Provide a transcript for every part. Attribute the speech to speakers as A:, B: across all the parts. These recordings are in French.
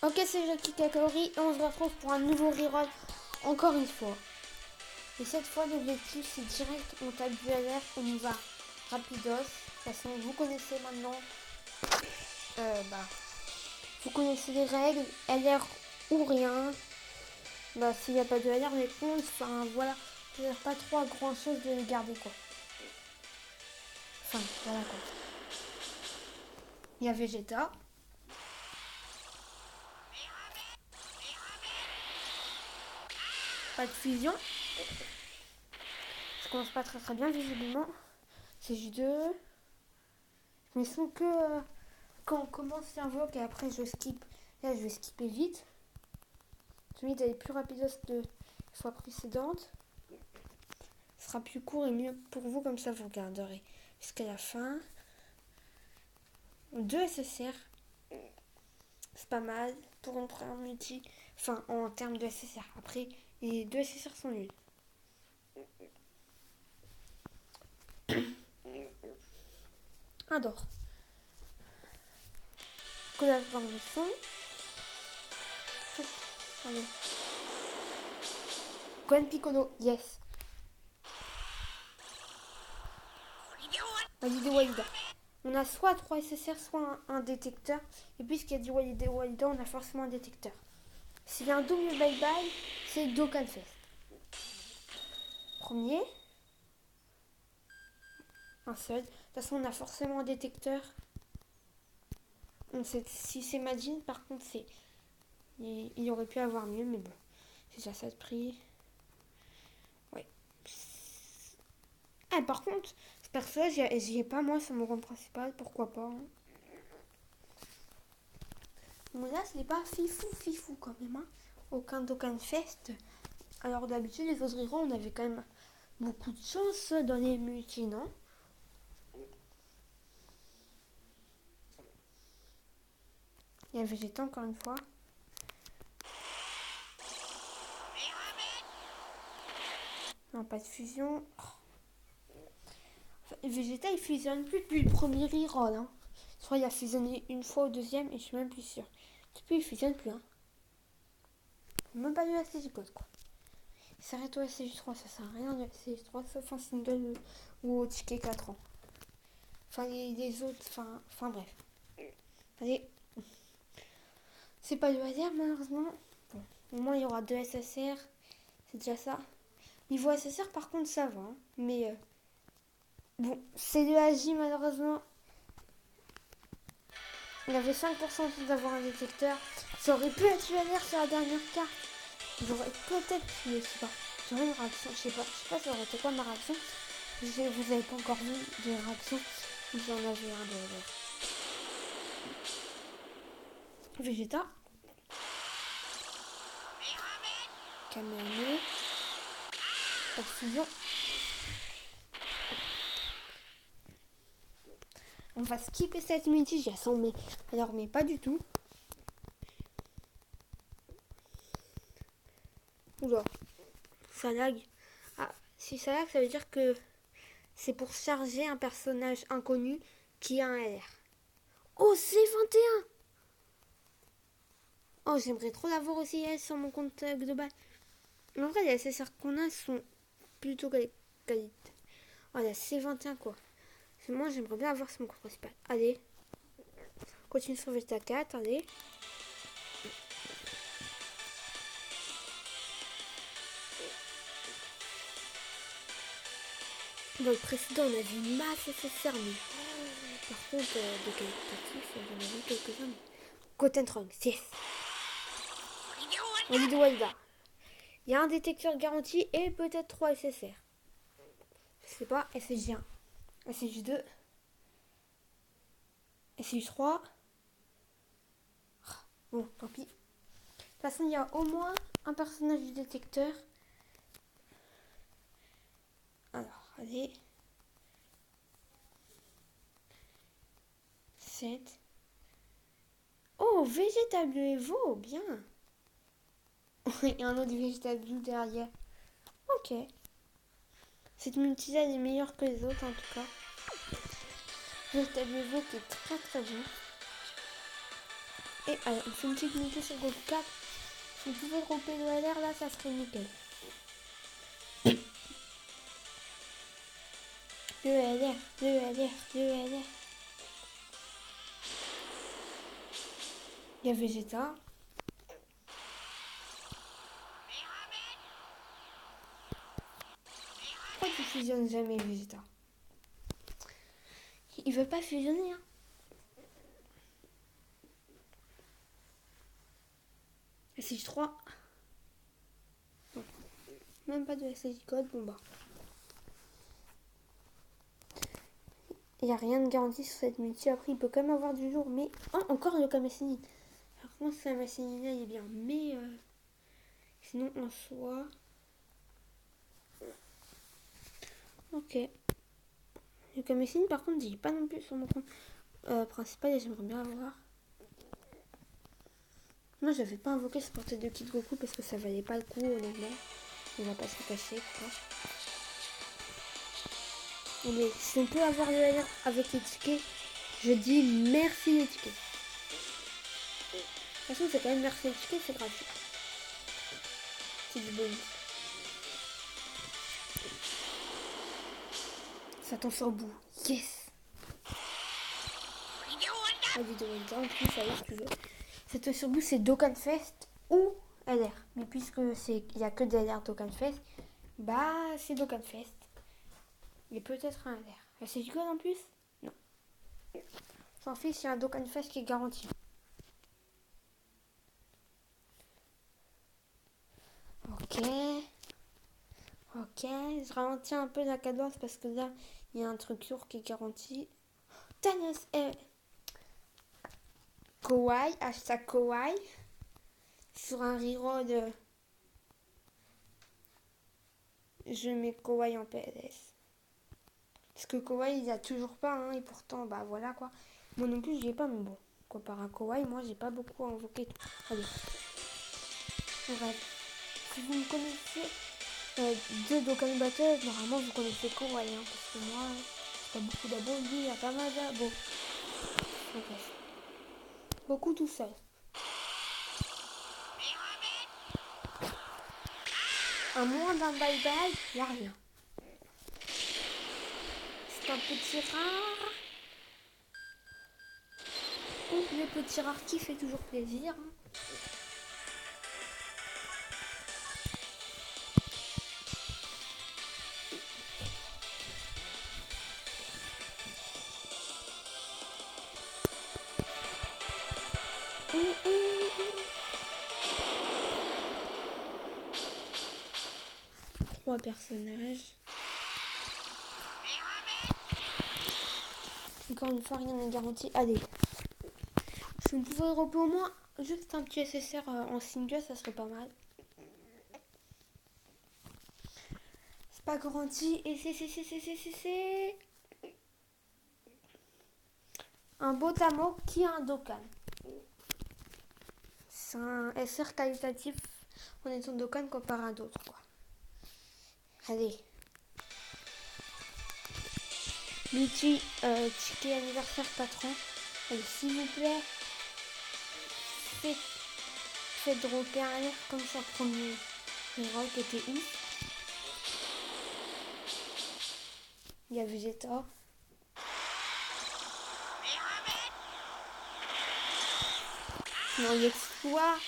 A: Ok, c'est Jackie Kakori et on se retrouve pour un nouveau reroll encore une fois. Et cette fois, l'objectif c'est direct, on tape du LR, on y va rapidos. De toute façon, vous connaissez maintenant, vous connaissez les règles, LR ou rien. S'il n'y a pas de LR, les comptes, enfin voilà, c'est pas trop à grand chose de les garder quoi. Enfin, voilà quoi. Il y a Vegeta. Pas de fusion. Ça commence pas très bien visiblement. C'est J2. Mais sans que quand on commence l'invoque et après je skip. Là je vais skipper vite. Celui d'aller plus rapidos de la fois précédente. Ce sera plus court et mieux pour vous, comme ça vous regarderez jusqu'à la fin. 2 SSR. C'est pas mal pour une première multi. Enfin en termes de SSR. Après les 2 SSR sont nuls. Adore. Collage dans le son. Allez. Gwen Piccolo, yes. Walida Walida. On a soit 3 SSR, soit un détecteur. Et puisqu'il y a du Walida Walida, on a forcément un détecteur. S'il y a un double bye bye, c'est Dokkan Fest. Premier. Un seul. De toute façon, on a forcément un détecteur. On sait, si c'est Majin, par contre, c'est. Il aurait pu avoir mieux, mais bon. C'est déjà ça de prix. Ouais. Ah, par contre, ce personnage, j'y ai pas moi sur mon rang principal. Pourquoi pas hein. Mais là, ce n'est pas fifou quand même. Hein. Aucun Dokkan Fest. Alors d'habitude, les autres héros, on avait quand même beaucoup de chance dans les multis, non? Il y a Vegeta encore une fois. Non, pas de fusion. Enfin, Vegeta, il fusionne plus depuis le premier reroll. Hein. Je crois qu'il a fusionné une fois au deuxième et je suis même plus sûre. Depuis, il fusionne plus. Hein. Même pas de la CJ code quoi. Il s'arrête au SCJ3, ça sert à rien de SCJ3 sauf un single ou au ticket 4 ans. Enfin, les autres, enfin bref. Allez. C'est pas du hasard malheureusement. Bon, au moins il y aura 2 SSR. C'est déjà ça. Niveau SSR par contre ça va. Hein. Mais bon, c'est de AJ malheureusement. Il avait 5% d'avoir un détecteur. Ça aurait pu être ULR sur la dernière carte. J'aurais peut-être pu, je sais pas. J'aurais une réaction, je sais pas ça aurait été quoi ma réaction. Vous avez pas encore vu de réaction. J'en avais un de Vegeta. Kamehameha. Pas de fusion. On va skipper cette multi-gestion, mais pas du tout. Oula, ça lag. Ah, si ça lag, ça veut dire que c'est pour charger un personnage inconnu qui a un LR. Oh, c'est 21. Oh, j'aimerais trop l'avoir aussi elle sur mon compte global. En vrai, les SSR qu'on a sont plutôt qualité. Oh, la C21 quoi. Moi, j'aimerais bien avoir sur mon compte principal. Allez. Continue sur Vegeta 4, allez. Dans le précédent, on a vu une masse SSR, mais par contre, de qualitatif, j'en ai vu quelques-uns. Goten Trunks, yes. Walida Walida. Il y a un détecteur garanti et peut-être 3 SSR. Je sais pas, SSJ1, SSJ2, SSJ3. Bon, tant pis. De toute façon, il y a au moins un personnage du détecteur. Alors, allez. 7. Oh, Vegeta Bleu Evo, bien. Et un autre Vegeta Blue derrière. Ok. Cette multi est meilleure que les autres en tout cas. Vegeta Bleu Evo qui est très bon. Et allez, on fait une petite multi sur Goku 4. Si vous pouvez dropper le LR là, ça serait nickel. Le LR, le LR, le LR. Il y a Vegeta. Pourquoi tu fusionnes jamais Vegeta? Il veut pas fusionner, hein. SH3. Non. Même pas de SH code, bon bah. Il n'y a rien de garanti sur cette multi. Après, il peut quand même avoir du jour. Mais encore le Kamasénine. Alors, moi, ce Kamasénine là, il est bien. Mais sinon, en soi. Ok. Le Kamasénine, par contre, il est pas non plus sur mon compte principal. Et j'aimerais bien avoir. Moi, j'avais pas invoqué ce portrait de Kid Goku parce que ça valait pas le coup, honnêtement. On va pas se le cacher, quoi. Mais si on peut avoir le LR avec les tickets, je dis merci les tickets. De toute façon, c'est quand même merci les tickets, c'est gratuit. C'est du bonus. Ça tombe sur bout. Yes! La vidéo est bien en plus, allez si tu veux. Cette sur bout, c'est Dokkan Fest ou LR. Mais puisque il n'y a que des LR Dokkan Fest, bah c'est Dokkan Fest. Et peut-être un LR. C'est du code en plus? Non. S'en fiche, il y a un Dokkan Fest qui est garanti. Ok. Ok. Je ralentis un peu la cadence parce que là, il y a un truc lourd qui est garanti. Thanos est Kawaii, hashtag Kawaii. Sur un reroll, je mets Kawaii en PLS. Parce que Kawaii, il n'y a toujours pas, hein, et pourtant, bah voilà quoi. Moi non plus, je l'ai pas, mais bon. Comparé à Kawaii, moi, j'ai pas beaucoup à invoquer. Allez. Bref. Si vous me connaissez de Dokkan Battle, normalement, vous connaissez Kawaii, hein, parce que moi, j'ai pas beaucoup d'abos. Lui, il y a pas mal d'abos. Bref. Beaucoup tout seul. À moins d'un bye-bye, il n'y a rien. C'est un petit rare. Le petit rare qui fait toujours plaisir. Hein. Trois personnages. Encore une fois, rien n'est garanti. Allez. Si on pouvait repos au moins juste un petit SSR en single, ça serait pas mal. C'est pas garanti. Et c'est un Botamo qui est un Dokkan. C'est un SR qualitatif en étant Dokkan comparé à d'autres, quoi. Allez. Multi ticket anniversaire 4 ans. Allez, s'il vous plaît. Faites dropper un air comme sur le premier reroll qui était ouf. Il y a Vegeta. Non, l'exploit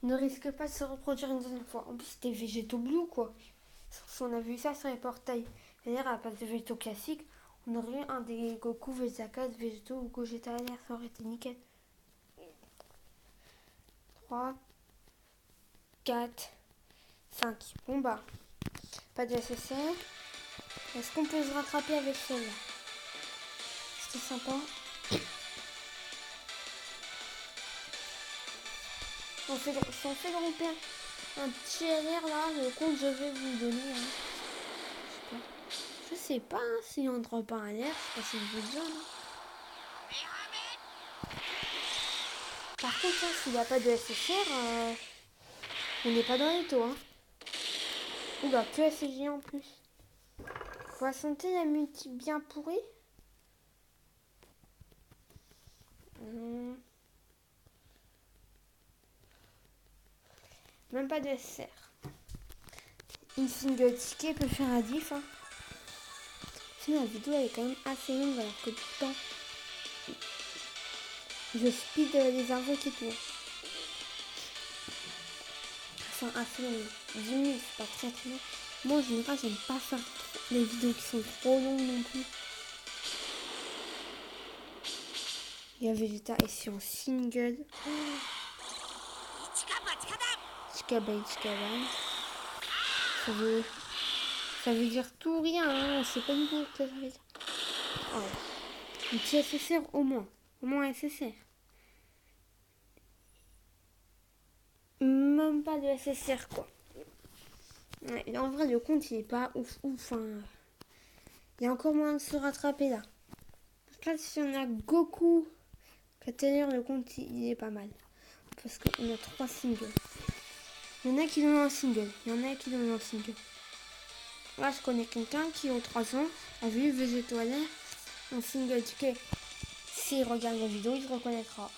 A: ne risque pas de se reproduire une deuxième fois. En plus, c'était Végéto Blue, quoi. Si on a vu ça sur les portails, c'est-à-dire à la place de Végéto classique, on aurait eu un des Goku, Vegeta 4, Végéto ou Gogeta LR. Ça aurait été nickel. 3, 4, 5. Bon bah, pas de SSR. Est-ce qu'on peut se rattraper avec celle-là? C'était sympa. Si on fait dropper un petit LR là, le compte je vais vous donner. Hein. Je sais pas hein, si on drop un LR, c'est pas si je vous donne. Par contre, hein, s'il n'y a pas de SSR, on n'est pas dans les taux. Hein. Oula, que SSG en plus. Faut sentir la multi bien pourrie. Même pas de SR. Une single ticket peut faire à 10. Hein. Sinon, la vidéo elle est quand même assez longue alors que tout le temps, je speed les infos qui tournent. Enfin, assez longue. 10 minutes, c'est pas très très long. Moi, en général, j'aime pas faire les vidéos qui sont trop longues non plus. Il y a Vegeta ici en single. Chikabai, Chikabai. Ça veut dire tout rien, hein. On sait pas du tout ce que ça veut dire. Oh. Un petit SSR au moins. Au moins SSR. Même pas de SSR quoi. Ouais, en vrai, le compte il est pas ouf ouf. Hein. Il y a encore moyen de se rattraper là. Là, si on a Goku, qu'à telle heure, le compte il est pas mal. Parce qu'on a 3 singles. Il y en a qui l'ont en single. Il y en a qui l'ont en single. Là, je connais quelqu'un qui, aux 3 ans, a vu Vegeta en single ticket. S'il regarde la vidéo, il se reconnaîtra.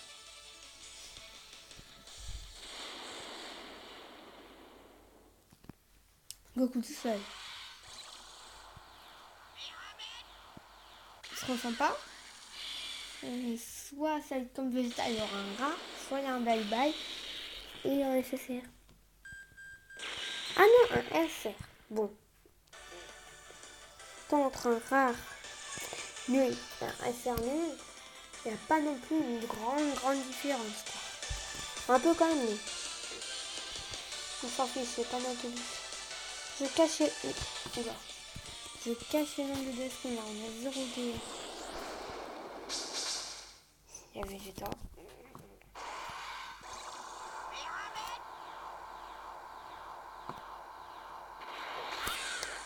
A: Goku tout seul. Il se ressent pas. Soit ça comme Vegeta, il y aura un rat, soit il y a un bye-bye et un SSR. Ah non, un SR. Bon. Tant entre un rare nul et un SR nul, il n'y a pas non plus une grande différence. Quoi. Un peu quand même, mais on s'en fiche, c'est pas non plus. Je cache le nombre de skins là, on a 0 de... Il y a Vegeta.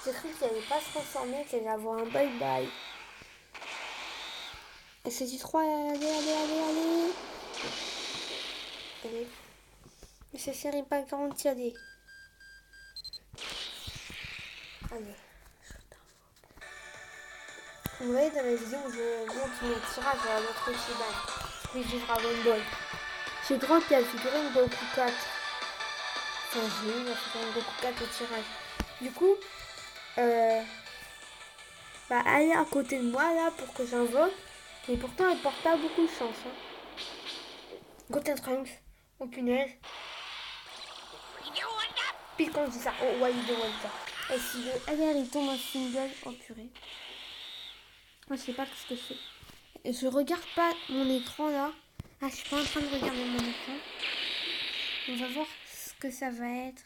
A: J'ai cru qu'il n'allait pas se transformer, qu'il allait avoir un bye-bye. Et c'est du 3, allez. Allez. Mais c'est série pas garantie, allez. Allez. Vous voyez dans mes vidéos où je monte mes tirages à notre Ichiban. Oui, du Dragon Ball. J'ai droit qu'il y a la figurine Goku 4. Enfin, j'ai eu la figurine Goku 4 au tirage. Du coup, elle est à côté de moi là pour que j'invoque. Mais pourtant, elle porte pas beaucoup de chance. Hein. Goten Trunks. Oh punaise. Puis quand je dis ça, oh Wally de Walter. Et si le LR il tombe en single, oh purée. Moi je sais pas ce que c'est. Et je regarde pas mon écran là. Ah, je suis pas en train de regarder mon écran. On va voir ce que ça va être.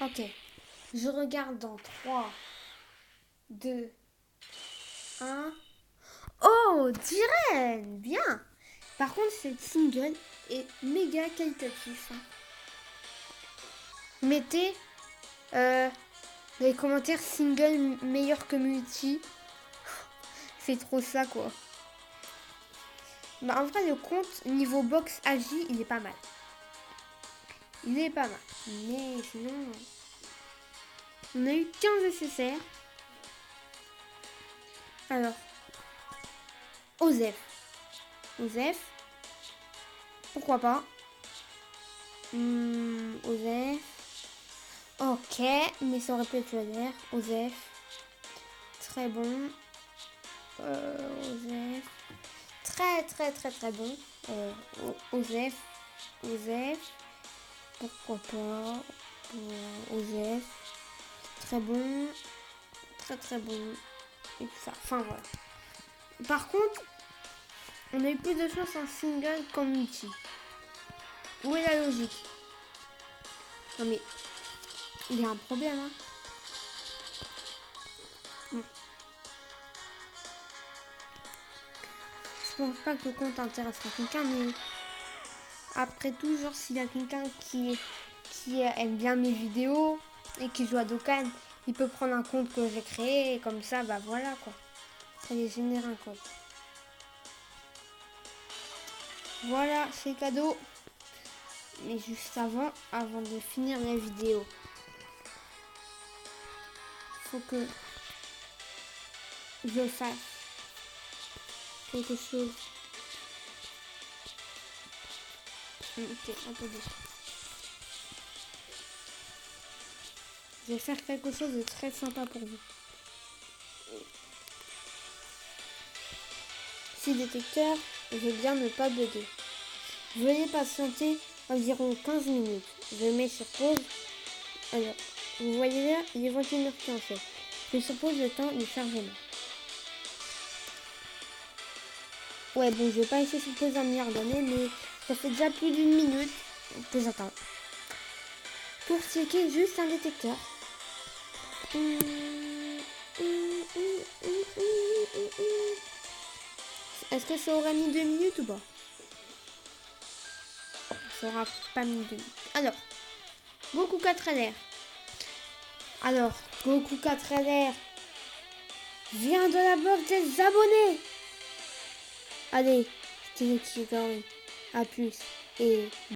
A: Ok. Je regarde dans 3, 2, 1. Oh, Jiren! Bien! Par contre, cette single est méga qualitatif. Hein. Mettez dans les commentaires single meilleur que multi. C'est trop ça quoi. Bah, en vrai, le compte niveau box AJ, il est pas mal. Il est pas mal. Mais sinon, on a eu 15 SSR. Alors, Osef. Pourquoi pas. Osef. Ok, mais ça aurait pu être l'air. Osef. Très bon. Osef. Très bon. Osef. Pourquoi pas. Osef. Très bon. Très bon. Et tout ça. Enfin voilà. Par contre, on a eu plus de chance en single qu'en multi. Où est la logique? Non mais, il y a un problème, hein. Je pense pas que le compte intéressera quelqu'un, mais après tout, genre s'il y a quelqu'un qui aime bien mes vidéos et qui joue à Dokkan, il peut prendre un compte que j'ai créé et comme ça, bah voilà quoi. Ça les génère un code. Voilà, c'est cadeau. Mais juste avant de finir la vidéo, faut que je fasse quelque chose. Ok, un peu déçu. Je vais faire quelque chose de très sympa pour vous. 6 détecteurs, je veux bien ne pas bugger. Veuillez patienter environ 15 minutes. Je mets sur pause. Alors, vous voyez là, il est 21h15. Je suppose le temps du chargement. Ouais, bon, je vais pas laisser sur pause un milliard d'années, mais ça fait déjà plus d'1 minute que j'attends. Pour checker juste un détecteur. Est-ce que ça aura mis 2 minutes ou pas? Ça aura pas mis 2 minutes. Alors, Goku 4LR. Alors, Goku 4LR vient de la box des abonnés. Allez, c'était Kigali. A plus et